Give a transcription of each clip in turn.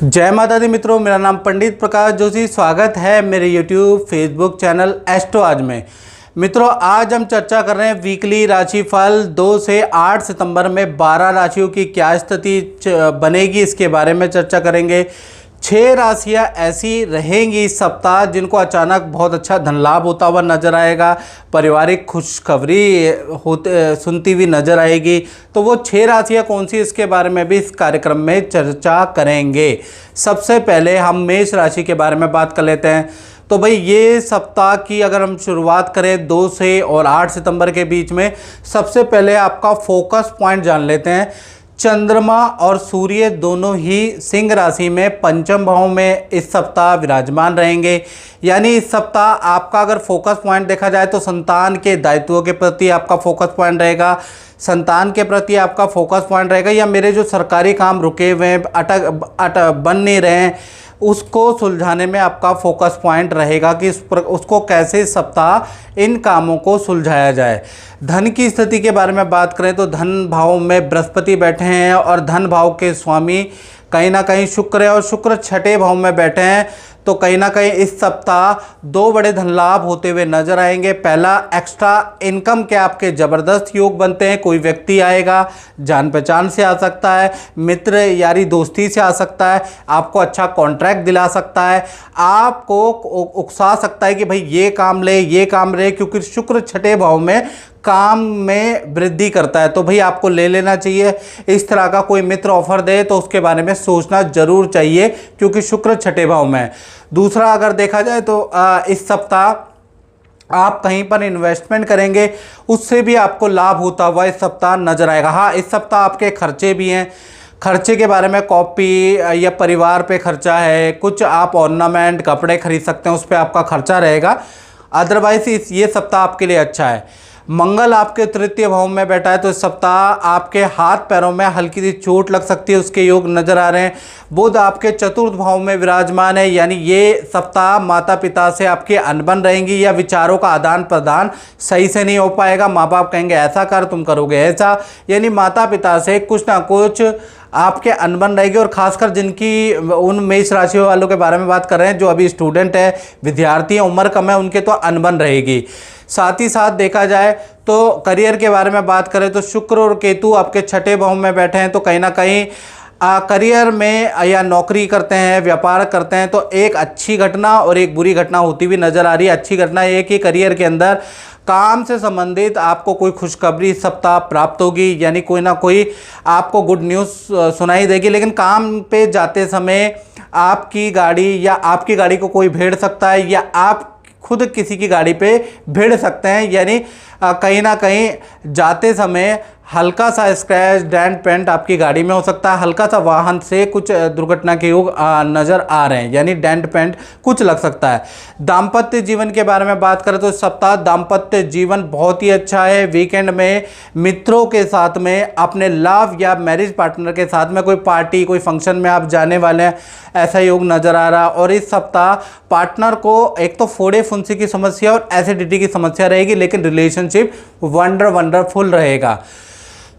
जय माता दी मित्रों, मेरा नाम पंडित प्रकाश जोशी। स्वागत है मेरे यूट्यूब फेसबुक चैनल एस्ट्रो आज में। मित्रों, आज हम चर्चा कर रहे हैं वीकली राशिफल 2 से 8 सितंबर में 12 राशियों की क्या स्थिति बनेगी, इसके बारे में चर्चा करेंगे। 6 राशियां ऐसी रहेंगी इस सप्ताह जिनको अचानक बहुत अच्छा धन लाभ होता हुआ नजर आएगा, पारिवारिक खुशखबरी होते सुनती हुई नजर आएगी। तो वो 6 राशियां कौन सी, इसके बारे में भी इस कार्यक्रम में चर्चा करेंगे। सबसे पहले हम मेष राशि के बारे में बात कर लेते हैं। तो भाई, ये सप्ताह की अगर हम शुरुआत करें 2 से और 8 सितंबर के बीच में, सबसे पहले आपका फोकस पॉइंट जान लेते हैं। चंद्रमा और सूर्य दोनों ही सिंह राशि में पंचम भाव में इस सप्ताह विराजमान रहेंगे। यानी इस सप्ताह आपका अगर फोकस पॉइंट देखा जाए तो संतान के दायित्वों के प्रति आपका फोकस पॉइंट रहेगा, संतान के प्रति आपका फोकस पॉइंट रहेगा, या मेरे जो सरकारी काम रुके हुए हैं, अटक बन नहीं रहे हैं, उसको सुलझाने में आपका फोकस पॉइंट रहेगा कि उसको कैसे इस सप्ताह इन कामों को सुलझाया जाए। धन की स्थिति के बारे में बात करें तो धन भाव में बृहस्पति बैठे हैं और धन भाव के स्वामी कहीं ना कहीं शुक्र है, और शुक्र छठे भाव में बैठे हैं। तो कहीं ना कहीं इस सप्ताह 2 बड़े धन लाभ होते हुए नजर आएंगे। पहला, एक्स्ट्रा इनकम के आपके ज़बरदस्त योग बनते हैं। कोई व्यक्ति आएगा, जान पहचान से आ सकता है, मित्र यारी दोस्ती से आ सकता है, आपको अच्छा कॉन्ट्रैक्ट दिला सकता है, आपको उकसा सकता है कि भाई ये काम ले, ये काम ले, क्योंकि शुक्र छठे भाव में काम में वृद्धि करता है। तो भाई आपको ले लेना चाहिए। इस तरह का कोई मित्र ऑफर दे तो उसके बारे में सोचना जरूर चाहिए, क्योंकि शुक्र छठे भाव में है। दूसरा, अगर देखा जाए तो इस सप्ताह आप कहीं पर इन्वेस्टमेंट करेंगे, उससे भी आपको लाभ होता हुआ इस सप्ताह नजर आएगा। हाँ, इस सप्ताह आपके खर्चे भी हैं। खर्चे के बारे में, कॉपी या परिवार पे खर्चा है, कुछ आप ऑर्नामेंट कपड़े खरीद सकते हैं, उस पर आपका खर्चा रहेगा। अदरवाइज ये सप्ताह आपके लिए अच्छा है। मंगल आपके तृतीय भाव में बैठा है, तो इस सप्ताह आपके हाथ पैरों में हल्की सी चोट लग सकती है, उसके योग नजर आ रहे हैं। बुध आपके चतुर्थ भाव में विराजमान है, यानी ये सप्ताह माता पिता से आपकी अनबन रहेंगी, या विचारों का आदान प्रदान सही से नहीं हो पाएगा। माँ बाप कहेंगे ऐसा कर, तुम करोगे ऐसा, यानी माता पिता से कुछ ना कुछ आपके अनबन रहेगी। और खासकर जिनकी, उन मेष राशि वालों के बारे में बात कर रहे हैं जो अभी स्टूडेंट है, विद्यार्थी हैं, उम्र कम है, उनके तो अनबन रहेगी। साथ ही साथ देखा जाए तो करियर के बारे में बात करें तो शुक्र और केतु आपके छठे भाव में बैठे हैं, तो कहीं ना कहीं करियर में या नौकरी करते हैं, व्यापार करते हैं, तो एक अच्छी घटना और एक बुरी घटना होती हुई नजर आ रही है। अच्छी घटना ये कि करियर के अंदर काम से संबंधित आपको कोई खुशखबरी इस सप्ताह प्राप्त होगी, यानी कोई ना कोई आपको गुड न्यूज़ सुनाई देगी। लेकिन काम पे जाते समय आपकी गाड़ी को कोई भेड़ सकता है, या आप खुद किसी की गाड़ी पे भिड़ सकते हैं। यानी कहीं ना कहीं जाते समय हल्का सा स्क्रैच डेंट पेंट आपकी गाड़ी में हो सकता है। हल्का सा वाहन से कुछ दुर्घटना के योग नज़र आ रहे हैं, यानी डेंट पेंट कुछ लग सकता है। दाम्पत्य जीवन के बारे में बात करें तो इस सप्ताह दाम्पत्य जीवन बहुत ही अच्छा है। वीकेंड में मित्रों के साथ में, अपने लव या मैरिज पार्टनर के साथ में कोई पार्टी, कोई फंक्शन में आप जाने वाले हैं, ऐसा योग नज़र आ रहा है। और इस सप्ताह पार्टनर को एक तो फोड़े फुंसी की समस्या और एसिडिटी की समस्या रहेगी, लेकिन रिलेशनशिप वंडरफुल रहेगा।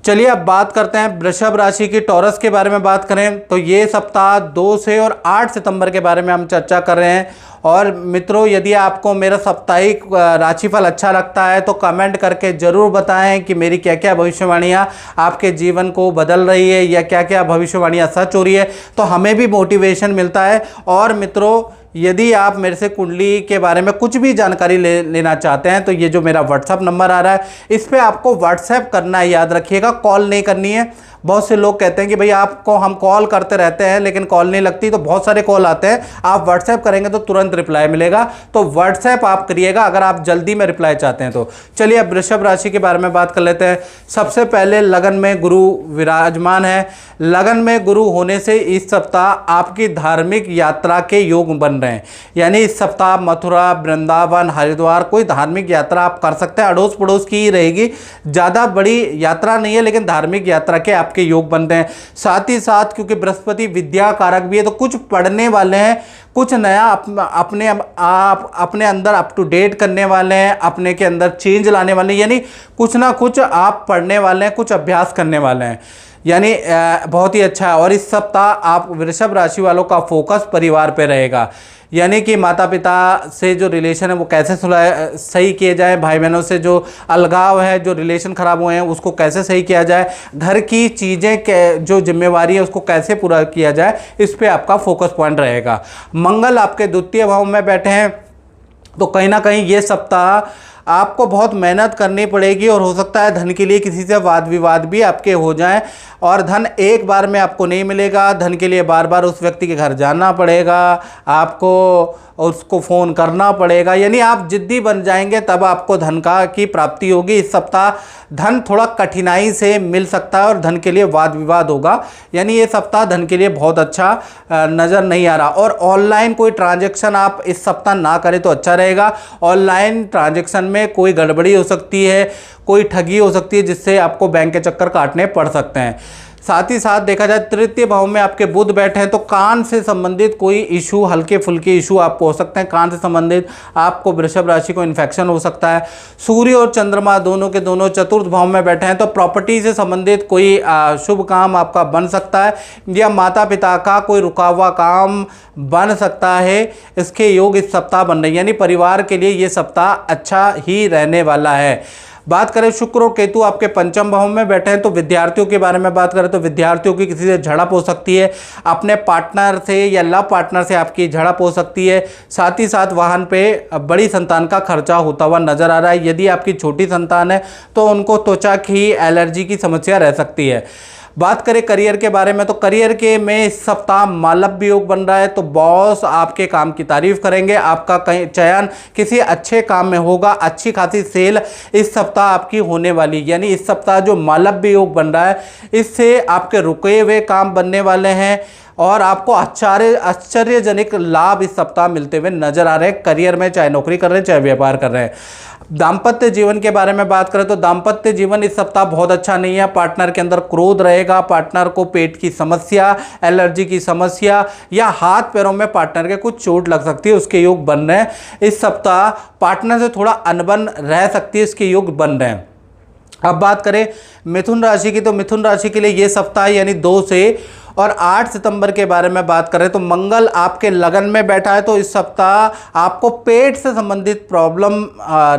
चलिए अब बात करते हैं वृषभ राशि की, टॉरस के बारे में बात करें तो ये सप्ताह 2 से और 8 सितंबर के बारे में हम चर्चा कर रहे हैं। और मित्रों, यदि आपको मेरा साप्ताहिक राशिफल अच्छा लगता है तो कमेंट करके ज़रूर बताएं कि मेरी क्या क्या भविष्यवाणियाँ आपके जीवन को बदल रही है, या क्या क्या भविष्यवाणियाँ सच हो रही है, तो हमें भी मोटिवेशन मिलता है। और मित्रों, यदि आप मेरे से कुंडली के बारे में कुछ भी जानकारी लेना चाहते हैं तो ये जो मेरा व्हाट्सअप नंबर आ रहा है, इस पर आपको व्हाट्सएप करना है, याद रखिएगा, कॉल नहीं करनी है। बहुत से लोग कहते हैं कि भाई आपको हम कॉल करते रहते हैं लेकिन कॉल नहीं लगती, तो बहुत सारे कॉल आते हैं। आप व्हाट्सएप करेंगे तो तुरंत रिप्लाई मिलेगा, तो व्हाट्सएप आप करिएगा अगर आप जल्दी में रिप्लाई चाहते हैं तो। चलिए अब वृषभ राशि के बारे में बात कर लेते हैं। सबसे पहले लगन में गुरु विराजमान है। लगन में गुरु होने से इस सप्ताह आपकी धार्मिक यात्रा के योग बन रहे हैं, यानी इस सप्ताह मथुरा, वृंदावन, हरिद्वार कोई धार्मिक यात्रा आप कर सकते हैं। अड़ोस पड़ोस की ही रहेगी, ज़्यादा बड़ी यात्रा नहीं है, लेकिन धार्मिक यात्रा के आपके योग बनते हैं। साथ ही साथ क्योंकि बृहस्पति विद्या कारक भी है, तो कुछ पढ़ने वाले हैं, कुछ नया अपने अंदर अप टू डेट करने वाले हैं, अपने के अंदर चेंज लाने वाले हैं, यानी कुछ ना कुछ आप पढ़ने वाले हैं, कुछ अभ्यास करने वाले हैं। यानी बहुत ही अच्छा है। और इस सप्ताह आप वृषभ राशि वालों का फोकस परिवार पे रहेगा, यानी कि माता पिता से जो रिलेशन है वो कैसे सही किए जाए, भाई बहनों से जो अलगाव है, जो रिलेशन खराब हुए हैं उसको कैसे सही किया जाए, घर की चीज़ें जो जिम्मेवारी है उसको कैसे पूरा किया जाए, इस पे आपका फोकस पॉइंट रहेगा। मंगल आपके द्वितीय भाव में बैठे हैं, तो कहीं ना कहीं ये सप्ताह आपको बहुत मेहनत करनी पड़ेगी और हो सकता है धन के लिए किसी से वाद विवाद भी आपके हो जाएं, और धन एक बार में आपको नहीं मिलेगा। धन के लिए बार बार उस व्यक्ति के घर जाना पड़ेगा, आपको उसको फ़ोन करना पड़ेगा, यानी आप जिद्दी बन जाएंगे तब आपको धन की प्राप्ति होगी। इस सप्ताह धन थोड़ा कठिनाई से मिल सकता है और धन के लिए वाद विवाद होगा, यानी ये सप्ताह धन के लिए बहुत अच्छा नज़र नहीं आ रहा। और ऑनलाइन कोई ट्रांजैक्शन आप इस सप्ताह ना करें तो अच्छा रहेगा। ऑनलाइन ट्रांजैक्शन में कोई गड़बड़ी हो सकती है, कोई ठगी हो सकती है, जिससे आपको बैंक के चक्कर काटने पड़ सकते हैं। साथ ही साथ देखा जाए तृतीय भाव में आपके बुध बैठे हैं, तो कान से संबंधित कोई इशू, हल्के फुल्के इशू आपको हो सकते हैं। कान से संबंधित आपको वृषभ राशि को इन्फेक्शन हो सकता है। सूर्य और चंद्रमा दोनों के दोनों चतुर्थ भाव में बैठे हैं, तो प्रॉपर्टी से संबंधित कोई शुभ काम आपका बन सकता है, या माता पिता का कोई रुका हुआ काम बन सकता है। इसके योग इस सप्ताह बन रहे हैं, यानी परिवार के लिए ये सप्ताह अच्छा ही रहने वाला है। बात करें शुक्र और केतु आपके पंचम भाव में बैठे हैं, तो विद्यार्थियों के बारे में बात करें तो विद्यार्थियों की किसी से झड़प हो सकती है, अपने पार्टनर से या लव पार्टनर से आपकी झड़प हो सकती है। साथ ही साथ वाहन पे बड़ी संतान का खर्चा होता हुआ नजर आ रहा है। यदि आपकी छोटी संतान है तो उनको त्वचा की एलर्जी की समस्या रह सकती है। बात करें करियर के बारे में, तो करियर के में इस सप्ताह मालव्य योग बन रहा है, तो बॉस आपके काम की तारीफ करेंगे, आपका कहीं चयन किसी अच्छे काम में होगा, अच्छी खासी सेल इस सप्ताह आपकी होने वाली। यानी इस सप्ताह जो मालव्य योग बन रहा है इससे आपके रुके हुए काम बनने वाले हैं और आपको आश्चर्यजनक लाभ इस सप्ताह मिलते हुए नजर आ रहे हैं करियर में, चाहे नौकरी कर रहे हैं चाहे व्यापार कर रहे हैं। दाम्पत्य जीवन के बारे में बात करें तो दाम्पत्य जीवन इस सप्ताह बहुत अच्छा नहीं है। पार्टनर के अंदर क्रोध रहेगा, पार्टनर को पेट की समस्या, एलर्जी की समस्या या हाथ पैरों में पार्टनर के कुछ चोट लग सकती है, उसके योग बन रहे हैं। इस सप्ताह पार्टनर से थोड़ा अनबन रह सकती है, इसके योग बन रहे हैं। अब बात करें मिथुन राशि की, तो मिथुन राशि के लिए ये सप्ताह यानी 2 से और 8 सितंबर के बारे में बात करें तो मंगल आपके लगन में बैठा है, तो इस सप्ताह आपको पेट से संबंधित प्रॉब्लम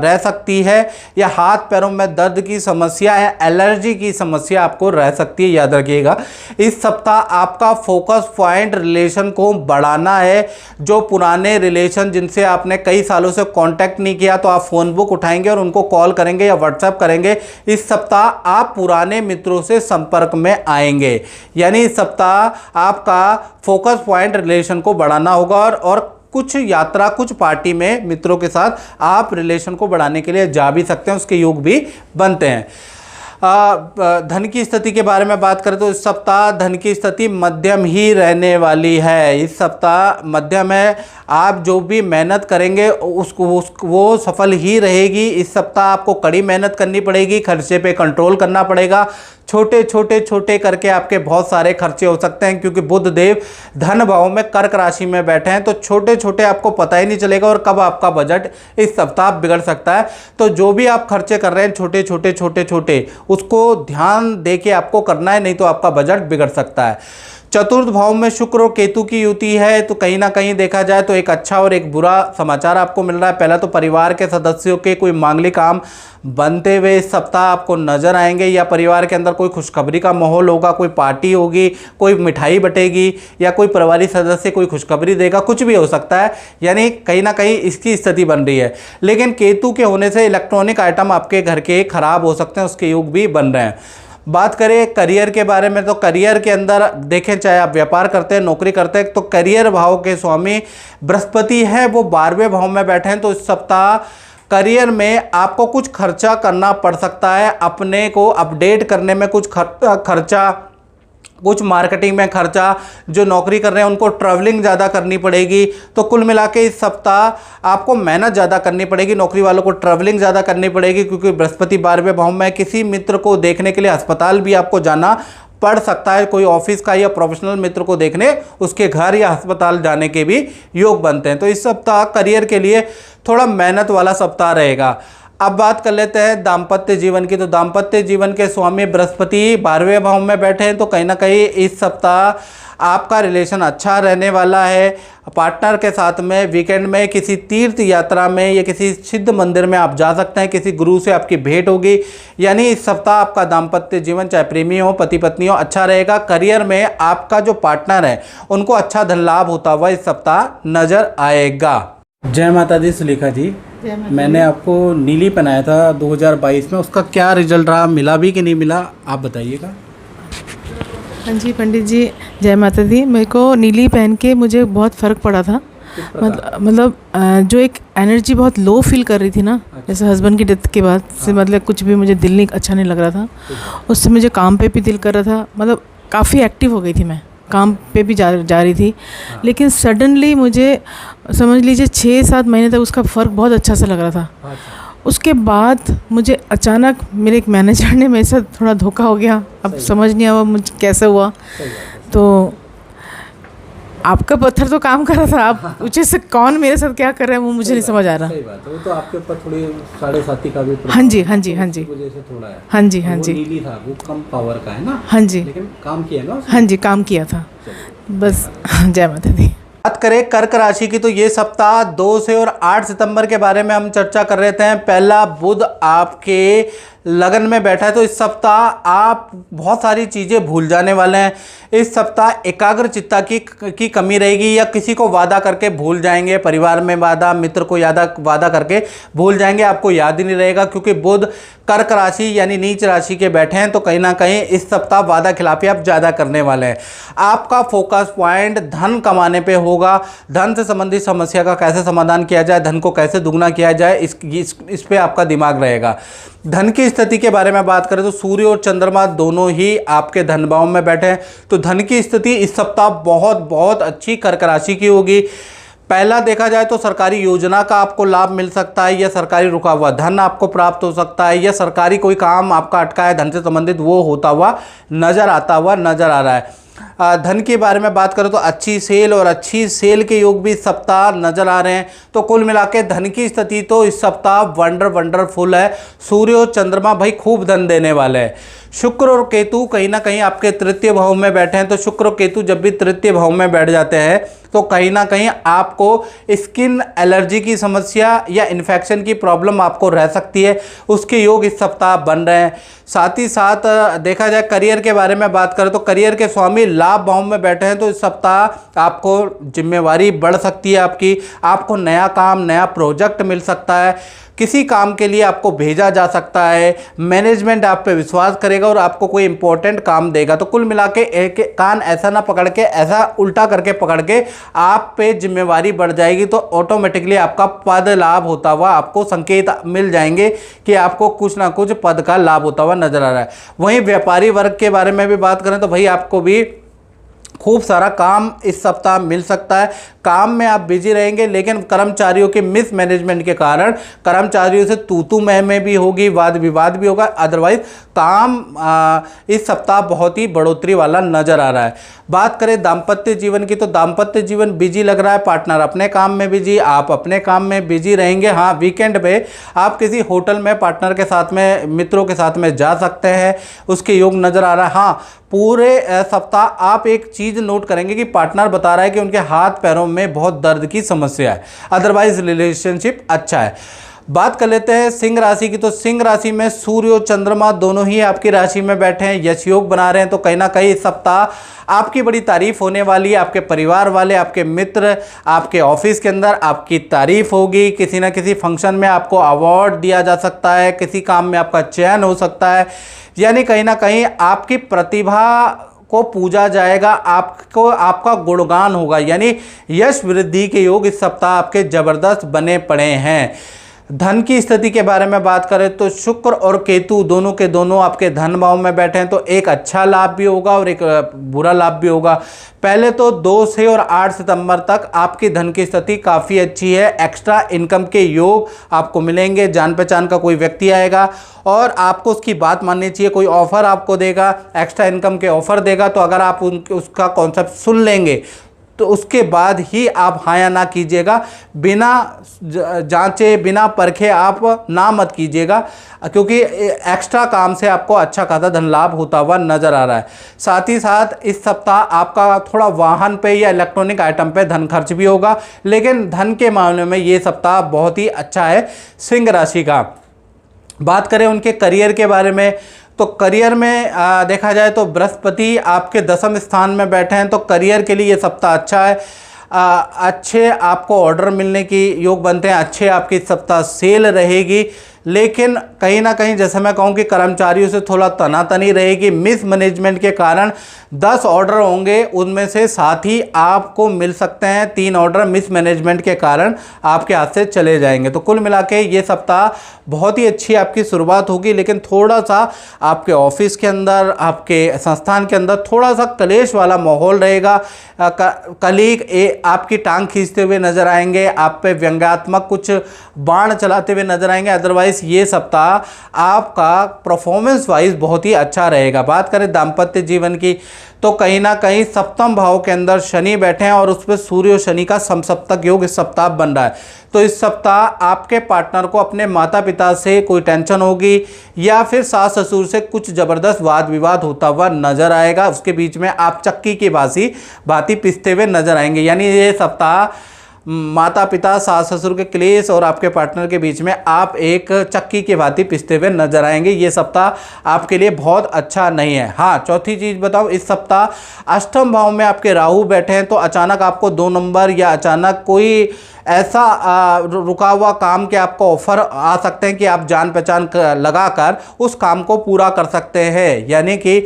रह सकती है या हाथ पैरों में दर्द की समस्या या एलर्जी की समस्या आपको रह सकती है, याद रखिएगा। इस सप्ताह आपका फोकस पॉइंट रिलेशन को बढ़ाना है। जो पुराने रिलेशन जिनसे आपने कई सालों से कांटेक्ट नहीं किया तो आप फ़ोन बुक उठाएंगे और उनको कॉल करेंगे या व्हाट्सएप करेंगे। इस सप्ताह आप पुराने मित्रों से संपर्क में आएंगे, यानी इस सप्ताह आपका फोकस पॉइंट रिलेशन को बढ़ाना होगा और कुछ यात्रा, कुछ पार्टी में मित्रों के साथ आप रिलेशन को बढ़ाने के लिए जा भी सकते हैं, उसके योग भी बनते हैं। धन की स्थिति के बारे में बात करें तो इस सप्ताह धन की स्थिति मध्यम ही रहने वाली है। इस सप्ताह मध्यम है, आप जो भी मेहनत करेंगे वो सफल ही रहेगी। इस सप्ताह आपको कड़ी मेहनत करनी पड़ेगी, खर्चे पे कंट्रोल करना पड़ेगा। छोटे करके आपके बहुत सारे खर्चे हो सकते हैं, क्योंकि बुध देव धन भाव में कर्क राशि में बैठे हैं, तो छोटे आपको पता ही नहीं चलेगा और कब आपका बजट इस सप्ताह बिगड़ सकता है। तो जो भी आप खर्चे कर रहे हैं छोटे उसको ध्यान दे के आपको करना है, नहीं तो आपका बजट बिगड़ सकता है। चतुर्थ भाव में शुक्र और केतु की युति है, तो कहीं ना कहीं देखा जाए तो एक अच्छा और एक बुरा समाचार आपको मिल रहा है। पहला तो परिवार के सदस्यों के कोई मांगलिक काम बनते हुए इस सप्ताह आपको नजर आएंगे, या परिवार के अंदर कोई खुशखबरी का माहौल होगा, कोई पार्टी होगी, कोई मिठाई बटेगी या कोई पारिवारिक सदस्य कोई खुशखबरी देगा, कुछ भी हो सकता है। यानी कहीं ना कहीं इसकी स्थिति बन रही है। लेकिन केतु के होने से इलेक्ट्रॉनिक आइटम आपके घर के खराब हो सकते हैं, उसके योग भी बन रहे हैं। बात करें करियर के बारे में, तो करियर के अंदर देखें, चाहे आप व्यापार करते हैं, नौकरी करते हैं, तो करियर भाव के स्वामी बृहस्पति है, वो 12वें भाव में बैठे हैं। तो इस सप्ताह करियर में आपको कुछ खर्चा करना पड़ सकता है, अपने को अपडेट करने में कुछ खर्चा, कुछ मार्केटिंग में खर्चा। जो नौकरी कर रहे हैं उनको ट्रैवलिंग ज़्यादा करनी पड़ेगी। तो कुल मिला के इस सप्ताह आपको मेहनत ज़्यादा करनी पड़ेगी, नौकरी वालों को ट्रैवलिंग ज़्यादा करनी पड़ेगी, क्योंकि बृहस्पति 12वें भाव में किसी मित्र को देखने के लिए अस्पताल भी आपको जाना पड़ सकता है। कोई ऑफिस का या प्रोफेशनल मित्र को देखने उसके घर या अस्पताल जाने के भी योग बनते हैं। तो इस सप्ताह करियर के लिए थोड़ा मेहनत वाला सप्ताह रहेगा। अब बात कर लेते हैं दाम्पत्य जीवन की। तो दाम्पत्य जीवन के स्वामी बृहस्पति 12वें भाव में बैठे हैं, तो कहीं ना कहीं इस सप्ताह आपका रिलेशन अच्छा रहने वाला है। पार्टनर के साथ में वीकेंड में किसी तीर्थ यात्रा में या किसी सिद्ध मंदिर में आप जा सकते हैं, किसी गुरु से आपकी भेंट होगी। यानी इस सप्ताह आपका दाम्पत्य जीवन, चाहे प्रेमी हो पति पत्नी हो, अच्छा रहेगा। करियर में आपका जो पार्टनर है उनको अच्छा धन लाभ होता हुआ इस सप्ताह नजर आएगा। जय माता दी सुलेखा जी, मैंने आपको नीली पहनाया था 2022 में, उसका क्या रिजल्ट रहा, मिला भी कि नहीं मिला, आप बताइएगा। हाँ जी पंडित जी, जय माता दी। मेरे को नीली पहन के मुझे बहुत फ़र्क पड़ा था। मतलब जो एक एनर्जी बहुत लो फील कर रही थी ना, जैसे हस्बैंड की डेथ के बाद से, मतलब कुछ भी मुझे दिल नहीं अच्छा नहीं लग रहा था। उससे मुझे काम पे भी दिल कर रहा था, मतलब काफ़ी एक्टिव हो गई थी मैं, काम पे भी जा रही थी। लेकिन सडनली मुझे समझ लीजिए 6-7 महीने तक उसका फ़र्क बहुत अच्छा सा लग रहा था। उसके बाद मुझे अचानक मेरे एक मैनेजर ने मेरे साथ थोड़ा धोखा हो गया। अब समझ नहीं आया मुझे कैसे हुआ। तो आपका पत्थर तो काम कर रहा था, आप पूछे से कौन मेरे साथ क्या कर रहा है वो मुझे नहीं समझ आ रहा। सही बात है, वो तो आपके ऊपर थोड़ी 7.5 का भी हाँ जी हाँ जी हाँ जी वजह से थोड़ा है। हाँ जी हाँ जी, नीली था, वो कम पावर का है ना। हाँ जी, लेकिन काम किया ना। हाँ जी काम किया था बस। जय माता दी। बात करें कर्क राशि की, तो ये सप्ताह 2 से और 8 सितंबर के बारे में हम चर्चा कर रहे थे। पहला बुध आपके लगन में बैठा है, तो इस सप्ताह आप बहुत सारी चीज़ें भूल जाने वाले हैं। इस सप्ताह एकाग्र चित्ता की कमी रहेगी, या किसी को वादा करके भूल जाएंगे, परिवार में वादा, मित्र को वादा करके भूल जाएंगे, आपको याद ही नहीं रहेगा। क्योंकि बुध कर्क राशि यानी नीच राशि के बैठे हैं, तो कहीं ना कहीं इस सप्ताह वादा खिलाफी आप ज़्यादा करने वाले हैं। आपका फोकस पॉइंट धन कमाने पे होगा। धन से संबंधित समस्या का कैसे समाधान किया जाए, धन को कैसे दुगना किया जाए, इस पे आपका दिमाग रहेगा। धन की स्थिति के बारे में बात करें तो सूर्य और चंद्रमा दोनों ही आपके धन भाव में बैठे हैं, तो धन की स्थिति इस सप्ताह बहुत बहुत अच्छी कर्क राशि की होगी। पहला देखा जाए तो सरकारी योजना का आपको लाभ मिल सकता है, या सरकारी रुका हुआ धन आपको प्राप्त हो सकता है, या सरकारी कोई काम आपका अटका है धन से संबंधित, वो होता हुआ नजर आ रहा है। धन के बारे में बात करें तो अच्छी सेल और अच्छी सेल के योग भी इस सप्ताह नजर आ रहे हैं। तो कुल मिला के धन की स्थिति तो इस सप्ताह वंडरफुल है। सूर्य और चंद्रमा भाई खूब धन देने वाले हैं। शुक्र और केतु कहीं ना कहीं आपके तृतीय भाव में बैठे हैं, तो शुक्र और केतु जब भी तृतीय भाव में बैठ जाते हैं तो कहीं ना कहीं आपको स्किन एलर्जी की समस्या या इन्फेक्शन की प्रॉब्लम आपको रह सकती है, उसके योग इस सप्ताह बन रहे हैं। साथ ही साथ देखा जाए करियर के बारे में बात करें तो करियर के स्वामी लाभ भाव में बैठे हैं, तो इस सप्ताह आपको जिम्मेवारी बढ़ सकती है आपको नया काम, नया प्रोजेक्ट मिल सकता है, किसी काम के लिए आपको भेजा जा सकता है, मैनेजमेंट आप पे विश्वास करेगा और आपको कोई इंपॉर्टेंट काम देगा। तो कुल मिला के एक कान ऐसा ना पकड़ के, ऐसा उल्टा करके पकड़ के आप पे जिम्मेवारी बढ़ जाएगी, तो ऑटोमेटिकली आपका पद लाभ होता हुआ आपको संकेत मिल जाएंगे कि आपको कुछ ना कुछ पद का लाभ होता हुआ नजर आ रहा है। वहीं व्यापारी वर्ग के बारे में भी बात करें तो भाई आपको भी खूब सारा काम इस सप्ताह मिल सकता है। काम में आप बिजी रहेंगे, लेकिन कर्मचारियों के मिसमैनेजमेंट के कारण कर्मचारियों से तू मैं भी होगी, वाद विवाद भी होगा। अदरवाइज काम इस सप्ताह बहुत ही बढ़ोतरी वाला नजर आ रहा है। बात करें दाम्पत्य जीवन की, तो दाम्पत्य जीवन बिजी लग रहा है। पार्टनर अपने काम में बिजी, आप अपने काम में बिजी रहेंगे। हाँ, वीकेंड पे आप किसी होटल में पार्टनर के साथ में, मित्रों के साथ में जा सकते हैं, उसके योग नजर आ रहा है। हाँ, पूरे सप्ताह आप एक चीज नोट करेंगे कि पार्टनर बता रहा है कि उनके हाथ पैरों में बहुत दर्द की समस्या है, अदरवाइज रिलेशनशिप अच्छा है। बात कर लेते हैं सिंह राशि की, तो सिंह राशि में सूर्य और चंद्रमा दोनों ही आपकी राशि में बैठे हैं, यश योग बना रहे हैं, तो कहीं ना कहीं इस सप्ताह आपकी बड़ी तारीफ होने वाली है। आपके परिवार वाले, आपके मित्र, आपके ऑफिस के अंदर आपकी तारीफ होगी। किसी ना किसी फंक्शन में आपको अवार्ड दिया जा सकता है, किसी काम में आपका चयन हो सकता है, यानी कहीं ना कहीं आपकी प्रतिभा को पूजा जाएगा, आपको आपका गुणगान होगा, यानी यश वृद्धि के योग इस सप्ताह आपके जबरदस्त बने पड़े हैं। धन की स्थिति के बारे में बात करें तो शुक्र और केतु दोनों के दोनों आपके धन भाव में बैठे हैं, तो एक अच्छा लाभ भी होगा और एक बुरा लाभ भी होगा। पहले तो 2 से और 8 सितंबर तक आपकी धन की स्थिति काफ़ी अच्छी है। एक्स्ट्रा इनकम के योग आपको मिलेंगे, जान पहचान का कोई व्यक्ति आएगा और आपको उसकी बात माननी चाहिए, कोई ऑफर आपको देगा, एक्स्ट्रा इनकम के ऑफर देगा, तो अगर आप उसका कॉन्सेप्ट सुन लेंगे तो उसके बाद ही आप हाँ या ना कीजिएगा। बिना जांचे बिना परखे आप ना मत कीजिएगा, क्योंकि एक्स्ट्रा काम से आपको अच्छा खासा धन लाभ होता हुआ नजर आ रहा है। साथ ही साथ इस सप्ताह आपका थोड़ा वाहन पे या इलेक्ट्रॉनिक आइटम पे धन खर्च भी होगा, लेकिन धन के मामले में ये सप्ताह बहुत ही अच्छा है सिंह राशि का। बात करें उनके करियर के बारे में, तो करियर में देखा जाए तो बृहस्पति आपके 10वें स्थान में बैठे हैं, तो करियर के लिए ये सप्ताह अच्छा है। अच्छे आपको ऑर्डर मिलने की योग बनते हैं, अच्छे आपकी सप्ताह सेल रहेगी, लेकिन कहीं ना कहीं जैसे मैं कहूँ कि कर्मचारियों से थोड़ा तनातनी रहेगी। मिस मैनेजमेंट के कारण 10 ऑर्डर होंगे, उनमें से 7 ही आपको मिल सकते हैं। 3 ऑर्डर मिस मैनेजमेंट के कारण आपके हाथ से चले जाएंगे। तो कुल मिला के ये सप्ताह बहुत ही अच्छी आपकी शुरुआत होगी, लेकिन थोड़ा सा आपके ऑफिस के अंदर, आपके संस्थान के अंदर थोड़ा सा क्लेश वाला माहौल रहेगा। कलीग आपकी टांग खींचते हुए नजर आएंगे, आप पे व्यंग्यात्मक कुछ बाण चलाते हुए नजर आएंगे। अदरवाइज ये सप्ताह आपका परफॉर्मेंस वाइज बहुत ही अच्छा रहेगा। बात करें दाम्पत्य जीवन की, तो कहीं ना कहीं 7वें भाव के अंदर शनि बैठे हैं और उस पर सूर्य और शनि का समसप्तक योग इस सप्ताह बन रहा है। तो इस सप्ताह आपके पार्टनर को अपने माता पिता से कोई टेंशन होगी, या फिर सास ससुर से कुछ ज़बरदस्त वाद विवाद होता हुआ नजर आएगा। उसके बीच में आप चक्की की भांति पिसते हुए नजर आएंगे। यानी ये सप्ताह माता पिता, सास ससुर के क्लेश और आपके पार्टनर के बीच में आप एक चक्की की भांति पिसते हुए नजर आएंगे। ये सप्ताह आपके लिए बहुत अच्छा नहीं है। हाँ, चौथी चीज़ बताओ, इस सप्ताह 8वें भाव में आपके राहु बैठे हैं, तो अचानक आपको 2 नंबर या अचानक कोई ऐसा रुका हुआ काम के आपको ऑफर आ सकते हैं कि आप जान पहचान लगाकर उस काम को पूरा कर सकते हैं। यानी कि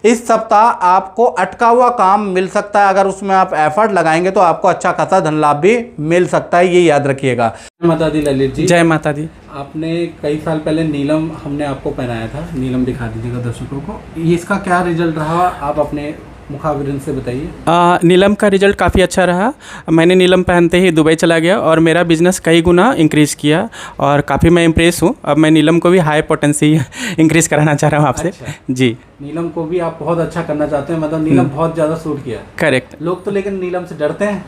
इस सप्ताह आपको अटका हुआ काम मिल सकता है, अगर उसमें आप एफर्ट लगाएंगे तो आपको अच्छा खासा धन लाभ भी मिल सकता है, ये याद रखिएगा। माता दी ललित जी, जय माता दी। आपने कई साल पहले नीलम हमने आपको पहनाया था, नीलम दिखा दीजिएगा दर्शकों को। ये इसका क्या रिजल्ट रहा, आप अपने मुखाबिरन से बताइए। नीलम का रिजल्ट काफ़ी अच्छा रहा। मैंने नीलम पहनते ही दुबई चला गया और मेरा बिजनेस कई गुना इंक्रीज़ किया और काफ़ी मैं इम्प्रेस हूँ। अब मैं नीलम को भी हाई पोटेंसी इंक्रीज़ कराना चाह रहा हूँ आपसे। अच्छा। जी, नीलम को भी आप बहुत अच्छा करना चाहते हैं, मतलब नीलम बहुत ज़्यादा सूट किया। करेक्ट। लोग तो लेकिन नीलम से डरते हैं।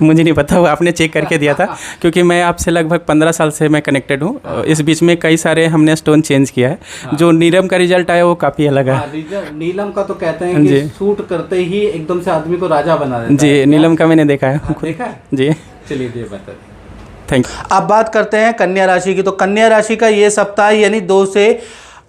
मुझे नहीं पता, वो आपने चेक करके दिया था, क्योंकि मैं आपसे लगभग 15 साल से मैं कनेक्टेड हूँ। इस बीच में कई सारे हमने स्टोन चेंज किया है। जो नीलम का रिजल्ट आया वो काफ़ी अलग है। नीलम का तो कहते हैं कि सूट करते ही एकदम से आदमी को राजा बना देता है। जी, नीलम का मैंने देखा है। देखा है जी, चलिए ये बता। Thank you. अब बात करते हैं कन्या राशि की। तो कन्या राशि का ये सप्ताह यानी 2 से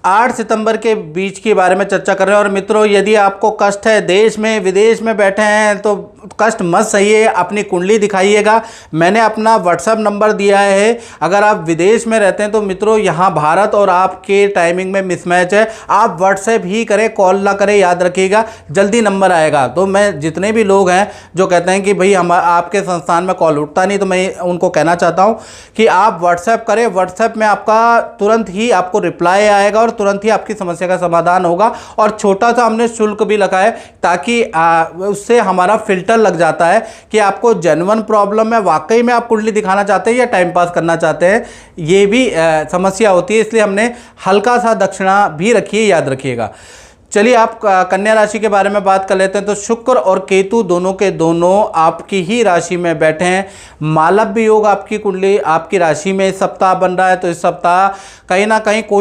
8 सितंबर के बीच के बारे में चर्चा कर रहे हैं। और मित्रों, यदि आपको कष्ट है, देश में विदेश में बैठे हैं, तो कष्ट मत सहिए, अपनी कुंडली दिखाइएगा। मैंने अपना व्हाट्सएप नंबर दिया है। अगर आप विदेश में रहते हैं तो मित्रों, यहाँ भारत और आपके टाइमिंग में मिसमैच है, आप व्हाट्सएप ही करें, कॉल ना करें, याद रखिएगा, जल्दी नंबर आएगा। तो मैं जितने भी लोग हैं जो कहते हैं कि भाई हम आपके संस्थान में कॉल उठता नहीं, तो मैं उनको कहना चाहता हूँ कि आप व्हाट्सएप करें। व्हाट्सएप में आपका तुरंत ही आपको रिप्लाई आएगा और तुरंत ही आपकी समस्या का समाधान होगा। और छोटा सा हमने शुल्क भी लगा है, ताकि उससे हमारा फिल्टर लग जाता है कि आपको जेन्युइन प्रॉब्लम है, वाकई में आप कुंडली दिखाना चाहते हैं या टाइम पास करना चाहते हैं, ये भी समस्या होती है। इसलिए हमने हल्का सा दक्षिणा भी रखी है, याद रखिएगा। चलिए, आप कन्या राशि के बारे में बात कर लेते हैं। तो शुक्र और केतु दोनों के दोनों आपकी ही राशि में बैठे हैं। मालव्य योग आपकी कुंडली, आपकी राशि में इस सप्ताह बन रहा है। तो इस सप्ताह कहीं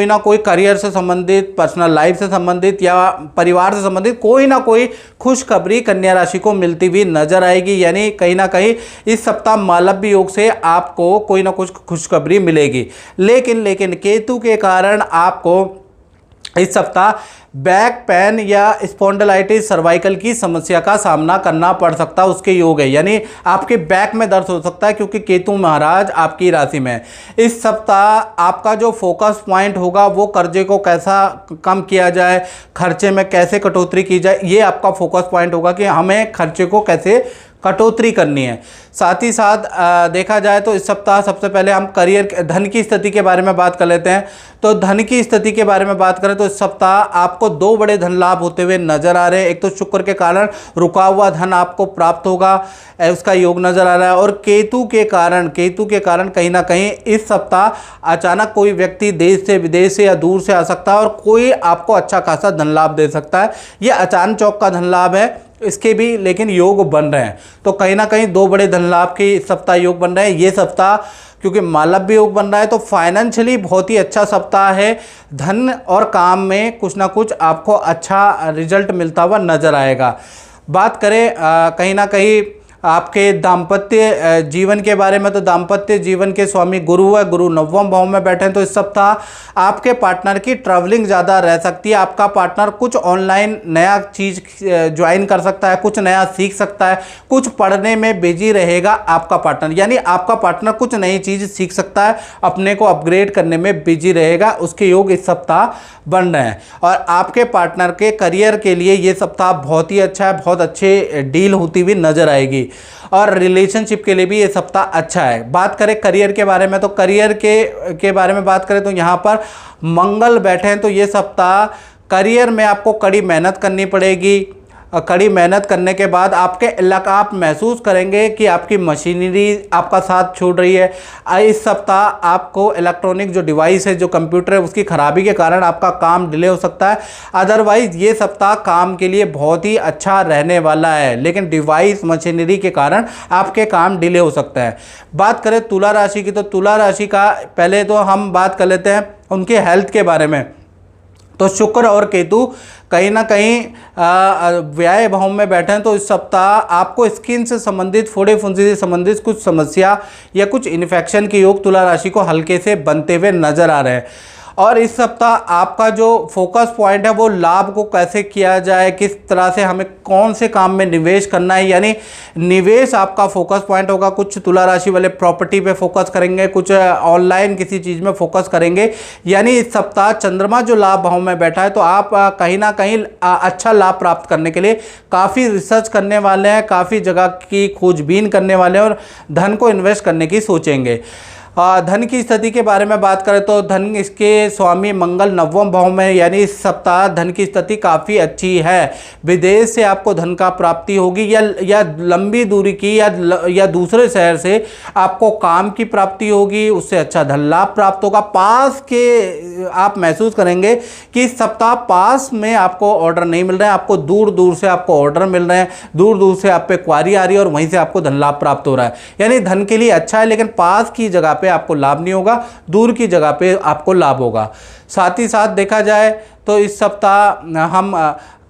ना कोई करियर से संबंधित, पर्सनल लाइफ से संबंधित या परिवार से संबंधित कोई ना कोई खुशखबरी कन्या राशि को मिलती हुई नजर आएगी। यानी कहीं ना कहीं इस सप्ताह मालव्य योग से आपको कोई ना कुछ खुशखबरी मिलेगी। लेकिन केतु के कारण आपको इस सप्ताह बैक पेन या स्पॉन्डिलाइटिस सर्वाइकल की समस्या का सामना करना पड़ सकता है, उसके योग है। यानी आपके बैक में दर्द हो सकता है, क्योंकि केतु महाराज आपकी राशि में है। इस सप्ताह आपका जो फोकस पॉइंट होगा वो कर्जे को कैसा कम किया जाए, खर्चे में कैसे कटौती की जाए, ये आपका फोकस पॉइंट होगा कि हमें खर्चे को कैसे कटौती करनी है। साथ ही साथ देखा जाए तो इस सप्ताह सबसे पहले हम करियर, धन की स्थिति के बारे में बात कर लेते हैं। तो धन की स्थिति के बारे में बात करें तो इस सप्ताह आपको 2 बड़े धन लाभ होते हुए नजर आ रहे हैं। एक तो शुक्र के कारण रुका हुआ धन आपको प्राप्त होगा, उसका योग नजर आ रहा है। और केतु के कारण कहीं ना कहीं इस सप्ताह अचानक कोई व्यक्ति देश से, विदेश से या दूर से आ सकता है और कोई आपको अच्छा खासा धन लाभ दे सकता है। ये अचानक चौक का धन लाभ है। इसके भी लेकिन योग बन रहे हैं। तो कहीं ना कहीं 2 बड़े धन लाभ के इस सप्ताह योग बन रहे हैं। ये सप्ताह क्योंकि मालव्य योग बन रहा है तो फाइनेंशियली बहुत ही अच्छा सप्ताह है। धन और काम में कुछ ना कुछ आपको अच्छा रिजल्ट मिलता हुआ नजर आएगा। बात करें कहीं ना कहीं आपके दाम्पत्य जीवन के बारे में, तो दाम्पत्य जीवन के स्वामी गुरु है, गुरु 9वें भाव में बैठे हैं। तो इस सप्ताह आपके पार्टनर की ट्रैवलिंग ज़्यादा रह सकती है। आपका पार्टनर कुछ ऑनलाइन नया चीज़ ज्वाइन कर सकता है, कुछ नया सीख सकता है, कुछ पढ़ने में बिजी रहेगा आपका पार्टनर। यानी आपका पार्टनर कुछ नई चीज़ सीख सकता है, अपने को अपग्रेड करने में बिजी रहेगा, उसके योग इस सप्ताह बन रहे हैं। और आपके पार्टनर के करियर के लिए ये सप्ताह बहुत ही अच्छा है, बहुत अच्छे डील होती हुई नजर आएगी। और रिलेशनशिप के लिए भी ये सप्ताह अच्छा है। बात करें करियर के बारे में, तो करियर के बारे में बात करें तो यहाँ पर मंगल बैठे हैं। तो ये सप्ताह करियर में आपको कड़ी मेहनत करनी पड़ेगी। कड़ी मेहनत करने के बाद आपके इलाका आप महसूस करेंगे कि आपकी मशीनरी आपका साथ छोड़ रही है। इस सप्ताह आपको इलेक्ट्रॉनिक जो डिवाइस है, जो कंप्यूटर है, उसकी खराबी के कारण आपका काम डिले हो सकता है। अदरवाइज ये सप्ताह काम के लिए बहुत ही अच्छा रहने वाला है, लेकिन डिवाइस मशीनरी के कारण आपके काम डिले हो सकता है। बात करें तुला राशि की, तो तुला राशि का पहले तो हम बात कर लेते हैं उनके हेल्थ के बारे में। तो शुक्र और केतु कहीं ना कहीं व्यय भाव में बैठे हैं। तो इस सप्ताह आपको स्किन से संबंधित, फोड़े फुंसी से संबंधित कुछ समस्या या कुछ इन्फेक्शन के योग तुला राशि को हल्के से बनते हुए नजर आ रहे हैं। और इस सप्ताह आपका जो फोकस पॉइंट है वो लाभ को कैसे किया जाए, किस तरह से हमें कौन से काम में निवेश करना है, यानी निवेश आपका फोकस पॉइंट होगा। कुछ तुला राशि वाले प्रॉपर्टी पे फोकस करेंगे, कुछ ऑनलाइन किसी चीज़ में फोकस करेंगे। यानी इस सप्ताह चंद्रमा जो लाभ भाव में बैठा है तो आप कहीं ना कहीं अच्छा लाभ प्राप्त करने के लिए काफ़ी रिसर्च करने वाले हैं, काफ़ी जगह की खोजबीन करने वाले हैं और धन को इन्वेस्ट करने की सोचेंगे। धन की स्थिति के बारे में बात करें तो धन इसके स्वामी मंगल 9वें भाव में, यानी इस सप्ताह धन की स्थिति काफ़ी अच्छी है। विदेश से आपको धन का प्राप्ति होगी या लंबी दूरी की या दूसरे शहर से आपको काम की प्राप्ति होगी, उससे अच्छा धन लाभ प्राप्त होगा। पास के आप महसूस करेंगे कि इस सप्ताह पास में आपको ऑर्डर नहीं मिल रहे हैं, आपको दूर दूर से आपको ऑर्डर मिल रहे हैं, दूर दूर से आप पे क्वारी आ रही है और वहीं से आपको धन लाभ प्राप्त हो रहा है। यानी धन के लिए अच्छा है, लेकिन पास की जगह पे आपको लाभ नहीं होगा, दूर की जगह पे आपको लाभ होगा। साथ ही साथ देखा जाए तो इस सप्ताह हम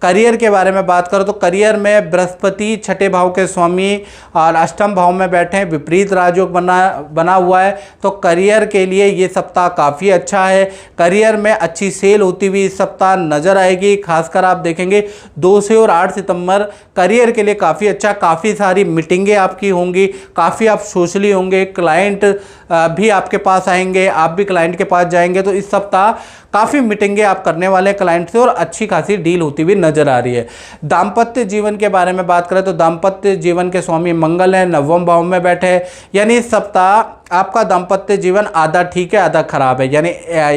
करियर के बारे में बात करो तो करियर में बृहस्पति 6ठे भाव के स्वामी और 8वें भाव में बैठे हैं, विपरीत राजयोग बना हुआ है। तो करियर के लिए ये सप्ताह काफ़ी अच्छा है। करियर में अच्छी सेल होती हुई इस सप्ताह नज़र आएगी। खासकर आप देखेंगे 2 से और 8 सितंबर करियर के लिए काफ़ी अच्छा, काफ़ी सारी मीटिंगें आपकी होंगी, काफ़ी आप सोशली होंगे, क्लाइंट भी आपके पास आएंगे, आप भी क्लाइंट के पास जाएंगे। तो इस सप्ताह काफ़ी मीटिंगें आप करने वाले हैं क्लाइंट से और अच्छी खासी डील होती हुई नजर आ रही है। दाम्पत्य जीवन के बारे में बात करें तो दाम्पत्य जीवन के स्वामी मंगल हैं, 9वें भाव में बैठे हैं। यानी इस सप्ताह आपका दाम्पत्य जीवन आधा ठीक है आधा खराब है।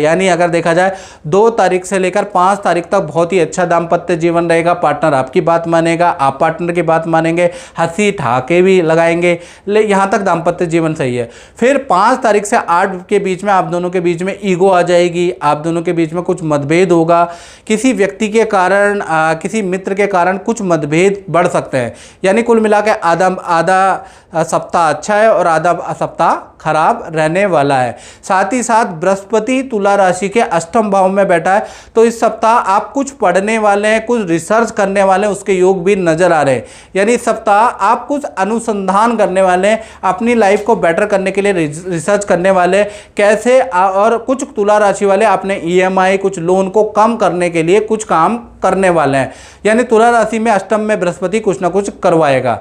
यानी अगर देखा जाए 2 तारीख से लेकर 5 तारीख तक बहुत ही अच्छा दाम्पत्य जीवन रहेगा। पार्टनर आपकी बात मानेगा, आप पार्टनर की बात मानेंगे, हंसी ठहाके भी लगाएंगे, यहाँ तक दाम्पत्य जीवन सही है। फिर 5 तारीख से 8 के बीच में आप दोनों के बीच में ईगो आ जाएगी, आप दोनों के बीच में कुछ मतभेद होगा, किसी व्यक्ति के कारण किसी मित्र के कारण कुछ मतभेद बढ़ सकते हैं। यानी कुल मिला के आधा सप्ताह अच्छा है और आधा सप्ताह खराब रहने वाला है। साथ ही साथ बृहस्पति तुला राशि के 8वें भाव में बैठा है। तो इस सप्ताह आप कुछ पढ़ने वाले हैं, कुछ रिसर्च करने वाले हैं, उसके योग भी नजर आ रहे हैं। यानी इस सप्ताह आप कुछ अनुसंधान करने वाले हैं, अपनी लाइफ को बेटर करने के लिए रिसर्च करने वाले कैसे, और कुछ तुला राशि वाले अपने EMI कुछ लोन को कम करने के लिए कुछ काम करने वाले हैं। यानी तुला राशि में 8वें में बृहस्पति कुछ ना कुछ करवाएगा।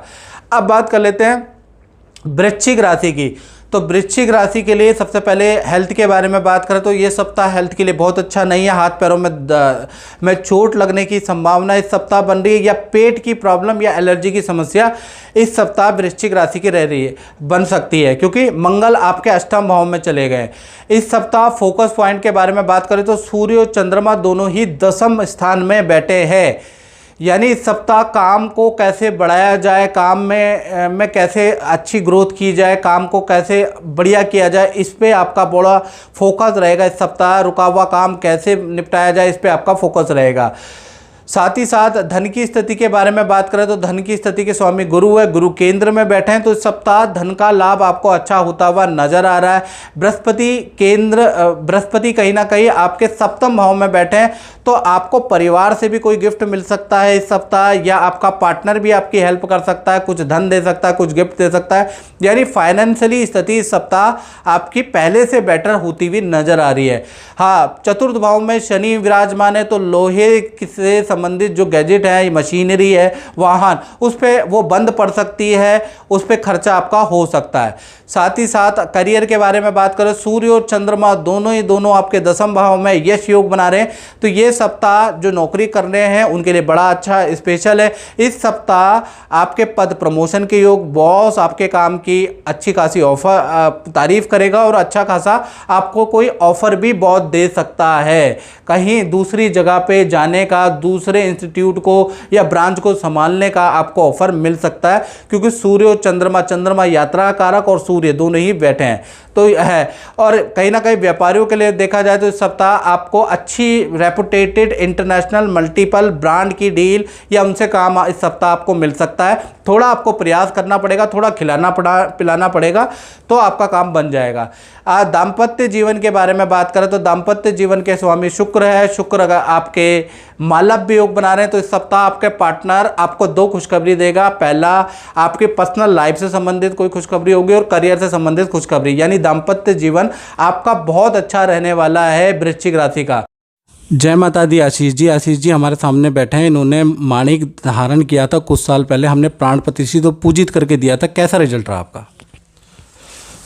अब बात कर लेते हैं वृश्चिक राशि की। तो वृश्चिक राशि के लिए सबसे पहले हेल्थ के बारे में बात करें तो ये सप्ताह हेल्थ के लिए बहुत अच्छा नहीं है। हाथ पैरों में चोट लगने की संभावना इस सप्ताह बन रही है, या पेट की प्रॉब्लम या एलर्जी की समस्या इस सप्ताह वृश्चिक राशि की रह रही है, बन सकती है, क्योंकि मंगल आपके 8वें भाव में चले गए। इस सप्ताह फोकस पॉइंट के बारे में बात करें तो सूर्य और चंद्रमा दोनों ही 10वें स्थान में बैठे हैं। यानी इस सप्ताह काम को कैसे बढ़ाया जाए, काम में कैसे अच्छी ग्रोथ की जाए, काम को कैसे बढ़िया किया जाए, इस पे आपका बड़ा फोकस रहेगा। इस सप्ताह रुका हुआ काम कैसे निपटाया जाए, इस पे आपका फोकस रहेगा। साथ ही साथ धन की स्थिति के बारे में बात करें तो धन की स्थिति के स्वामी गुरु है, गुरु केंद्र में बैठे हैं, तो इस सप्ताह धन का लाभ आपको अच्छा होता हुआ नजर आ रहा है। बृहस्पति कहीं ना कहीं आपके सप्तम भाव में बैठे हैं, तो आपको परिवार से भी कोई गिफ्ट मिल सकता है इस सप्ताह, या आपका पार्टनर भी आपकी हेल्प कर सकता है, कुछ धन दे सकता है, कुछ गिफ्ट दे सकता है। यानी फाइनेंशियली स्थिति इस सप्ताह आपकी पहले से बेटर होती हुई नजर आ रही है। हाँ, चतुर्थ भाव में शनि विराजमान है, तो लोहे से संबंधित जो गैजेट है, मशीनरी है, वाहन, उस पर वो बंद पड़ सकती है, उस पर खर्चा आपका हो सकता है। साथ ही साथ करियर के बारे में बात करें, सूर्य और चंद्रमा दोनों आपके दसम भाव में यश योग बना रहे हैं, तो ये सप्ताह जो नौकरी कर रहे हैं उनके लिए बड़ा अच्छा स्पेशल है। इस सप्ताह आपके पद प्रमोशन के योग, बॉस आपके काम की अच्छी खासी ऑफर तारीफ करेगा और अच्छा खासा आपको कोई ऑफर भी बहुत दे सकता है। कहीं दूसरी जगह पे जाने का, दूसरे इंस्टीट्यूट को या ब्रांच को संभालने का आपको ऑफर मिल सकता है, क्योंकि सूर्य और चंद्रमा यात्रा कारक और सूर्य दोनों ही बैठे हैं तो है। और कहीं ना कहीं व्यापारियों के लिए देखा जाए तो इस सप्ताह आपको अच्छी रेपुटेटेड इंटरनेशनल मल्टीपल ब्रांड की डील या उनसे काम इस सप्ताह आपको मिल सकता है। थोड़ा आपको प्रयास करना पड़ेगा, थोड़ा पिलाना पड़ेगा, तो आपका काम बन जाएगा। दाम्पत्य जीवन के बारे में बात करें तो दाम्पत्य जीवन के स्वामी शुक्र है, शुक्र अगर आपके मालव्य योग बना रहे हैं, तो इस सप्ताह आपके पार्टनर आपको दो खुशखबरी देगा। पहला, आपकी पर्सनल लाइफ से संबंधित कोई खुशखबरी होगी और करियर से संबंधित खुशखबरी, यानी दाम्पत्य जीवन आपका बहुत अच्छा रहने वाला है वृश्चिक राशि का। जय माता दी। आशीष जी हमारे सामने बैठे हैं, इन्होंने माणिक धारण किया था कुछ साल पहले, हमने प्राण प्रतिष्ठित तो पूजित करके दिया था, कैसा रिजल्ट रहा आपका?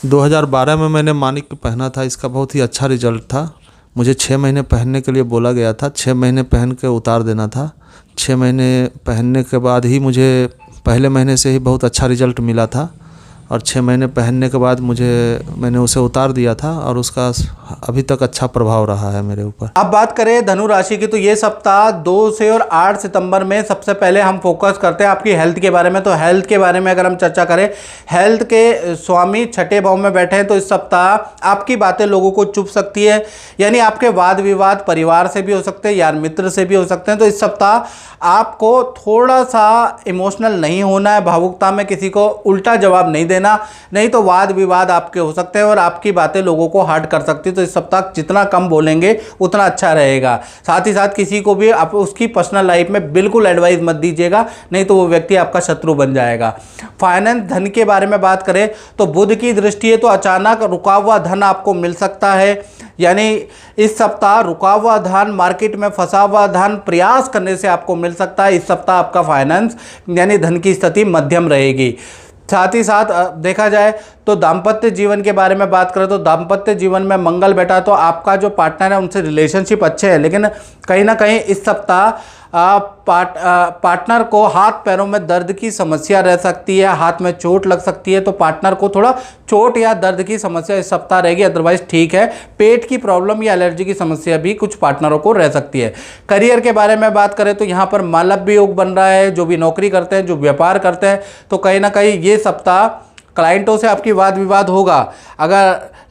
2012 में मैंने माणिक पहना था, इसका बहुत ही अच्छा रिजल्ट था। मुझे 6 महीने पहनने के लिए बोला गया था, 6 महीने पहन के उतार देना था। 6 महीने पहनने के बाद ही मुझे पहले महीने से ही बहुत अच्छा रिजल्ट मिला था, और 6 महीने पहनने के बाद मैंने उसे उतार दिया था, और उसका अभी तक अच्छा प्रभाव रहा है मेरे ऊपर। अब बात करें धनु राशि की, तो ये सप्ताह 2 से और 8 सितंबर में सबसे पहले हम फोकस करते हैं आपकी हेल्थ के बारे में। तो हेल्थ के बारे में अगर हम चर्चा करें, हेल्थ के स्वामी छठे भाव में बैठे हैं, तो इस सप्ताह आपकी बातें लोगों को चुभ सकती है, यानी आपके वाद विवाद परिवार से भी हो सकते हैं, यार मित्र से भी हो सकते हैं। तो इस सप्ताह आपको थोड़ा सा इमोशनल नहीं होना है, भावुकता में किसी को उल्टा जवाब नहीं देना, नहीं तो वाद विवाद आपके हो सकते हैं और आपकी बातें लोगों को हर्ट कर सकती है। तो इस सप्ताह जितना कम बोलेंगे उतना अच्छा रहेगा। साथ ही साथ किसी को भी आप उसकी पर्सनल लाइफ में बिल्कुल एडवाइस मत दीजिएगा, नहीं तो वो व्यक्ति आपका शत्रु बन जाएगा। फाइनेंस धन के बारे में बात करें तो बुध की दृष्टि है, तो अचानक रुका हुआ धन आपको मिल सकता है, यानी इस सप्ताह रुका हुआ धन, मार्केट में फंसा हुआ धन प्रयास करने से आपको मिल सकता है। इस सप्ताह आपका फाइनेंस यानी धन की स्थिति मध्यम रहेगी। साथ ही साथ देखा जाए तो दाम्पत्य जीवन के बारे में बात करें तो दाम्पत्य जीवन में मंगल बैठा, तो आपका जो पार्टनर है उनसे रिलेशनशिप अच्छे हैं, लेकिन कहीं ना कहीं इस सप्ताह पार्टनर को हाथ पैरों में दर्द की समस्या रह सकती है, हाथ में चोट लग सकती है, तो पार्टनर को थोड़ा चोट या दर्द की समस्या इस सप्ताह रहेगी, अदरवाइज ठीक है। पेट की प्रॉब्लम या एलर्जी की समस्या भी कुछ पार्टनरों को रह सकती है। करियर के बारे में बात करें तो यहाँ पर मालव्य योग बन रहा है, जो भी नौकरी करते हैं, जो व्यापार करते हैं, तो कहीं ना कहीं ये सप्ताह क्लाइंटों से आपकी वाद विवाद होगा,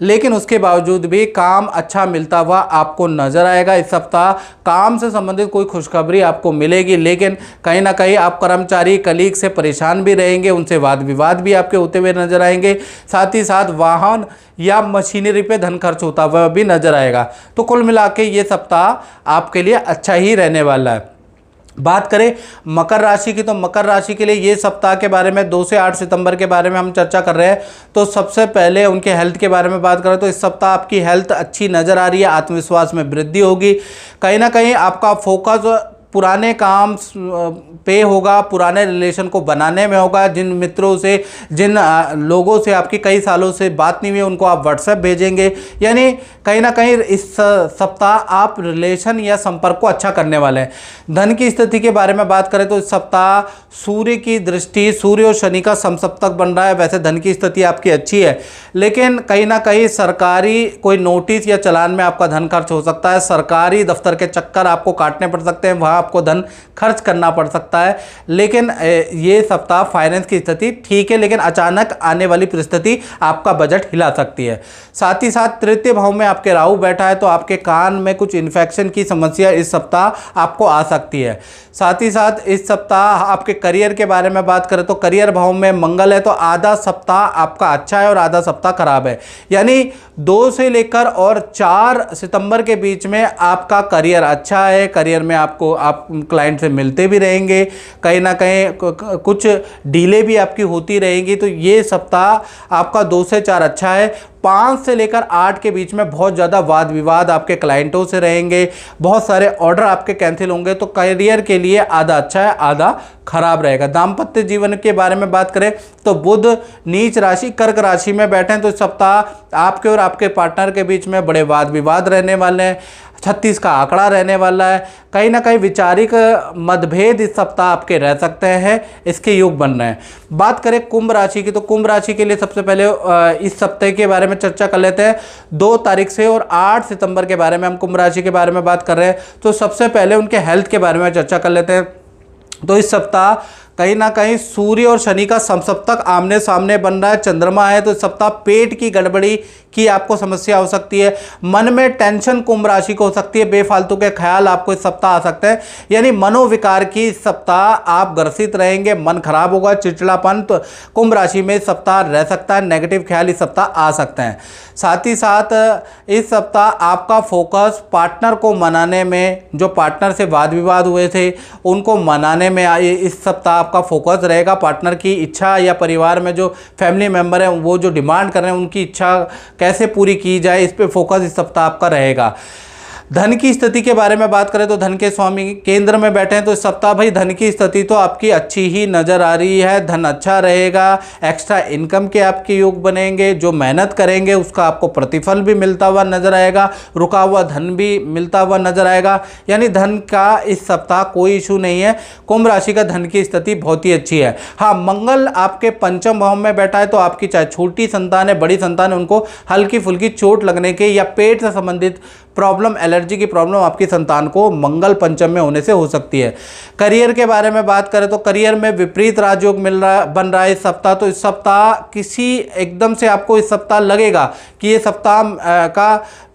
लेकिन उसके बावजूद भी काम अच्छा मिलता हुआ आपको नजर आएगा। इस सप्ताह काम से संबंधित कोई खुशखबरी आपको मिलेगी, लेकिन कहीं ना कहीं आप कर्मचारी कलीग से परेशान भी रहेंगे, उनसे वाद विवाद भी आपके होते हुए नजर आएंगे। साथ ही साथ वाहन या मशीनरी पे धन खर्च होता हुआ भी नजर आएगा। तो कुल मिला के ये सप्ताह आपके लिए अच्छा ही रहने वाला है। बात करें मकर राशि की, तो मकर राशि के लिए ये सप्ताह के बारे में 2 से 8 सितंबर के बारे में हम चर्चा कर रहे हैं। तो सबसे पहले उनके हेल्थ के बारे में बात करें तो इस सप्ताह आपकी हेल्थ अच्छी नज़र आ रही है, आत्मविश्वास में वृद्धि होगी। कहीं ना कहीं आपका फोकस पुराने काम पे होगा, पुराने रिलेशन को बनाने में होगा। जिन मित्रों से, जिन लोगों से आपकी कई सालों से बात नहीं हुई, उनको आप व्हाट्सएप भेजेंगे, यानी कहीं ना कहीं इस सप्ताह आप रिलेशन या संपर्क को अच्छा करने वाले हैं। धन की स्थिति के बारे में बात करें तो इस सप्ताह सूर्य की दृष्टि, सूर्य और शनि का समसप्तक बन रहा है। वैसे धन की स्थिति आपकी अच्छी है, लेकिन कहीं ना कहीं सरकारी कोई नोटिस या चालान में आपका धन खर्च हो सकता है, सरकारी दफ्तर के चक्कर आपको काटने पड़ सकते हैं, वहाँ आपको धन खर्च करना पड़ सकता है। लेकिन ये सप्ताह फाइनेंस की स्थिति ठीक है, लेकिन अचानक आने वाली परिस्थिति आपका बजट हिला सकती है। साथ ही साथ तृतीय भाव में आपके राहु बैठा है, तो आपके कान में कुछ इन्फेक्शन की समस्या इस सप्ताह आपको आ सकती है। साथ ही साथ इस सप्ताह आपके करियर के बारे में बात करें तो करियर भाव में मंगल है, तो आधा सप्ताह आपका अच्छा है और आधा सप्ताह खराब है। यानी 2 से लेकर और 4 सितंबर के बीच में आपका करियर अच्छा है। करियर में आप क्लाइंट से मिलते भी रहेंगे, कहीं ना कहीं कुछ डीले भी आपकी होती रहेंगी। तो ये सप्ताह आपका 2 से 4 अच्छा है। 5 से लेकर 8 के बीच में बहुत ज़्यादा वाद विवाद आपके क्लाइंटों से रहेंगे, बहुत सारे ऑर्डर आपके कैंसिल होंगे। तो करियर के लिए आधा अच्छा है, आधा खराब रहेगा। दाम्पत्य जीवन के बारे में बात करें तो बुध नीच राशि कर्क राशि में बैठे हैं, तो इस सप्ताह आपके और आपके पार्टनर के बीच में बड़े वाद विवाद रहने वाले हैं। 36 का आंकड़ा रहने वाला है। कहीं ना कहीं वैचारिक मतभेद इस सप्ताह आपके रह सकते हैं, इसके योग बन रहे हैं। बात करें कुंभ राशि की, तो कुंभ राशि के लिए सबसे पहले इस सप्ताह के बारे में चर्चा कर लेते हैं। 2 तारीख से और 8 सितंबर के बारे में हम कुंभ राशि के बारे में बात कर रहे हैं। तो सबसे पहले उनके हेल्थ के बारे में चर्चा कर लेते हैं। तो इस सप्ताह कहीं ना कहीं सूर्य और शनि का समसप्तक आमने सामने बन रहा है, चंद्रमा है, तो इस सप्ताह पेट की गड़बड़ी की आपको समस्या हो सकती है। मन में टेंशन कुंभ राशि को हो सकती है, बेफालतू के ख्याल आपको इस सप्ताह आ सकते हैं। यानी मनोविकार की इस सप्ताह आप ग्रसित रहेंगे, मन खराब होगा, चिड़चिड़ापन तो कुंभ राशि में इस सप्ताह रह सकता है, नेगेटिव ख्याल इस सप्ताह आ सकते हैं। साथ ही साथ इस सप्ताह आपका फोकस पार्टनर को मनाने में, जो पार्टनर से वाद विवाद हुए थे उनको मनाने में इस सप्ताह आपका फोकस रहेगा। पार्टनर की इच्छा या परिवार में जो फैमिली मेंबर हैं वो जो डिमांड कर रहे हैं उनकी इच्छा कैसे पूरी की जाए, इस पे फोकस इस सप्ताह आपका रहेगा। धन की स्थिति के बारे में बात करें तो धन के स्वामी केंद्र में बैठे हैं, तो इस सप्ताह भाई धन की स्थिति तो आपकी अच्छी ही नज़र आ रही है। धन अच्छा रहेगा, एक्स्ट्रा इनकम के आपके योग बनेंगे, जो मेहनत करेंगे उसका आपको प्रतिफल भी मिलता हुआ नजर आएगा, रुका हुआ धन भी मिलता हुआ नजर आएगा। यानी धन का इस सप्ताह कोई इशू नहीं है। कुंभ राशि का धन की स्थिति बहुत ही अच्छी है। हाँ, मंगल आपके पंचम भाव में बैठा है, तो आपकी चाहे छोटी संतान है बड़ी संतान है, उनको हल्की फुल्की चोट लगने के या पेट से संबंधित प्रॉब्लम, एलर्जी की प्रॉब्लम आपकी संतान को मंगल पंचम में होने से हो सकती है। करियर के बारे में बात करें तो करियर में विपरीत राजयोग बन रहा है इस सप्ताह। तो इस सप्ताह किसी एकदम से आपको इस सप्ताह लगेगा कि ये सप्ताह का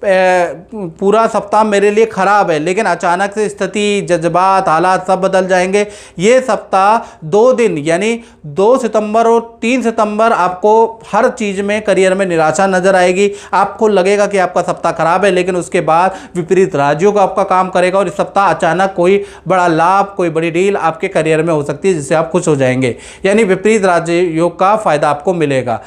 पूरा सप्ताह मेरे लिए ख़राब है, लेकिन अचानक से स्थिति, जज्बात, हालात सब बदल जाएंगे। ये सप्ताह 2 दिन यानी 2 सितंबर और 3 सितंबर आपको हर चीज़ में करियर में निराशा नज़र आएगी। आपको लगेगा कि आपका सप्ताह खराब है, लेकिन उसके बाद विपरीत राजयोग आपका काम करेगा और इस सप्ताह अचानक कोई बड़ा लाभ, कोई बड़ी डील आपके करियर में हो सकती है जिससे आप खुश हो जाएंगे। यानी विपरीत राजयोग का फायदा आपको मिलेगा।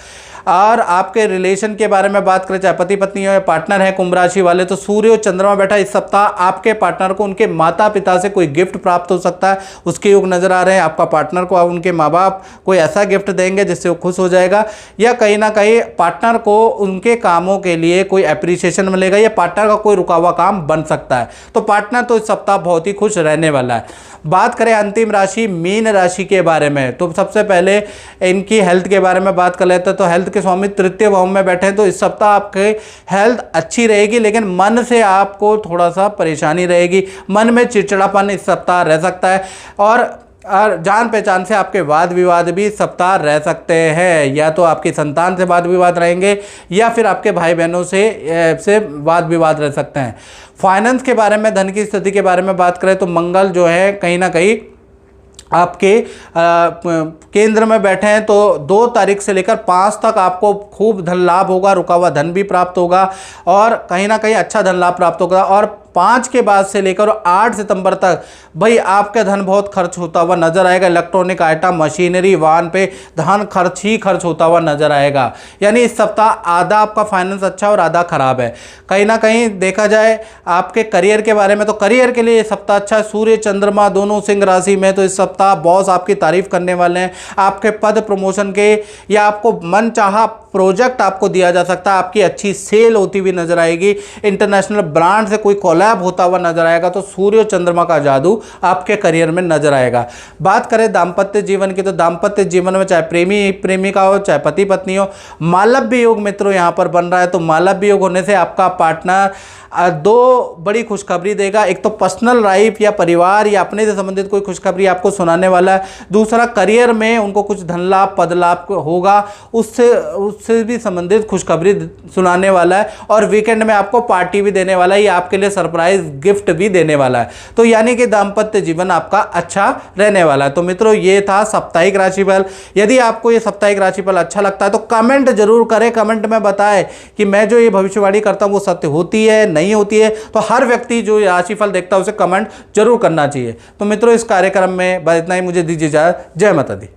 और आपके रिलेशन के बारे में बात करें, चाहे पति पत्नी हो या पार्टनर है कुंभ राशि वाले, तो सूर्य और चंद्रमा बैठा इस सप्ताह आपके पार्टनर को उनके माता पिता से कोई गिफ्ट प्राप्त हो सकता है, उसके योग नजर आ रहे हैं। आपका पार्टनर को उनके माँ बाप कोई ऐसा गिफ्ट देंगे जिससे वो खुश हो जाएगा, या कहीं ना कहीं पार्टनर को उनके कामों के लिए कोई अप्रिसिएशन मिलेगा, या पार्टनर का कोई रुका हुआ काम बन सकता है। तो पार्टनर तो इस सप्ताह बहुत ही खुश रहने वाला है। बात करें अंतिम राशि मीन राशि के बारे में, तो सबसे पहले इनकी हेल्थ के बारे में बात कर लेते हैं। तो हेल्थ के स्वामी तृतीय भाव में बैठे हैं, तो इस सप्ताह आपके हेल्थ अच्छी रहेगी, लेकिन मन से आपको थोड़ा सा परेशानी रहेगी। मन में चिड़चिड़ापन इस सप्ताह रह सकता है, और जान पहचान से आपके वाद विवाद भी सप्ताह रह सकते हैं। या तो आपकी संतान से वाद विवाद रहेंगे, या फिर आपके भाई बहनों से वाद विवाद रह सकते हैं। फाइनेंस के बारे में, धन की स्थिति के बारे में बात करें तो मंगल जो है कहीं ना कहीं आपके केंद्र में बैठे हैं, तो 2 तारीख से लेकर 5 तक आपको खूब धन लाभ होगा, रुका हुआ धन भी प्राप्त होगा और कहीं ना कहीं अच्छा धन लाभ प्राप्त होगा। और 5 के बाद से लेकर 8 सितंबर तक भाई आपका धन बहुत खर्च होता हुआ नजर आएगा। इलेक्ट्रॉनिक आइटम, मशीनरी, वाहन पे धन खर्च ही खर्च होता हुआ नजर आएगा। यानी इस सप्ताह आधा आपका फाइनेंस अच्छा और आधा खराब है। कहीं ना कहीं देखा जाए आपके करियर के बारे में, तो करियर के लिए सप्ताह अच्छा है। सूर्य चंद्रमा दोनों सिंह राशि में, तो इस सप्ताह बॉस आपकी तारीफ करने वाले हैं। आपके पद प्रमोशन के या आपको मन चाहा प्रोजेक्ट आपको दिया जा सकता है, आपकी अच्छी सेल होती हुई नजर आएगी, इंटरनेशनल ब्रांड से कोई कोलैब होता हुआ नजर आएगा। तो सूर्य और चंद्रमा का जादू आपके करियर में नजर आएगा। बात करें दाम्पत्य जीवन की, तो दाम्पत्य जीवन में चाहे प्रेमी प्रेमिका हो, चाहे पति पत्नी हो, मालव्य योग मित्रों यहाँ पर बन रहा है। तो मालव्य योग होने से आपका पार्टनर दो बड़ी खुशखबरी देगा। एक तो पर्सनल लाइफ या परिवार या अपने से संबंधित कोई खुशखबरी आपको सुनाने वाला है। दूसरा, करियर में उनको कुछ धन लाभ पद लाभ होगा, उससे भी संबंधित खुशखबरी सुनाने वाला है। और वीकेंड में आपको पार्टी भी देने वाला है, ये आपके लिए सरप्राइज गिफ्ट भी देने वाला है। तो यानी कि दाम्पत्य जीवन आपका अच्छा रहने वाला है। तो मित्रों, ये था साप्ताहिक राशिफल। यदि आपको ये साप्ताहिक राशिफल अच्छा लगता है तो कमेंट जरूर करें, कमेंट में बताएं कि मैं जो ये भविष्यवाणी करता हूँ वो सत्य होती है नहीं होती है। तो हर व्यक्ति जो राशिफल देखता है उसे कमेंट जरूर करना चाहिए। तो मित्रों, इस कार्यक्रम में बस इतना ही। मुझे दीजिए इजाजत। जय माता दी।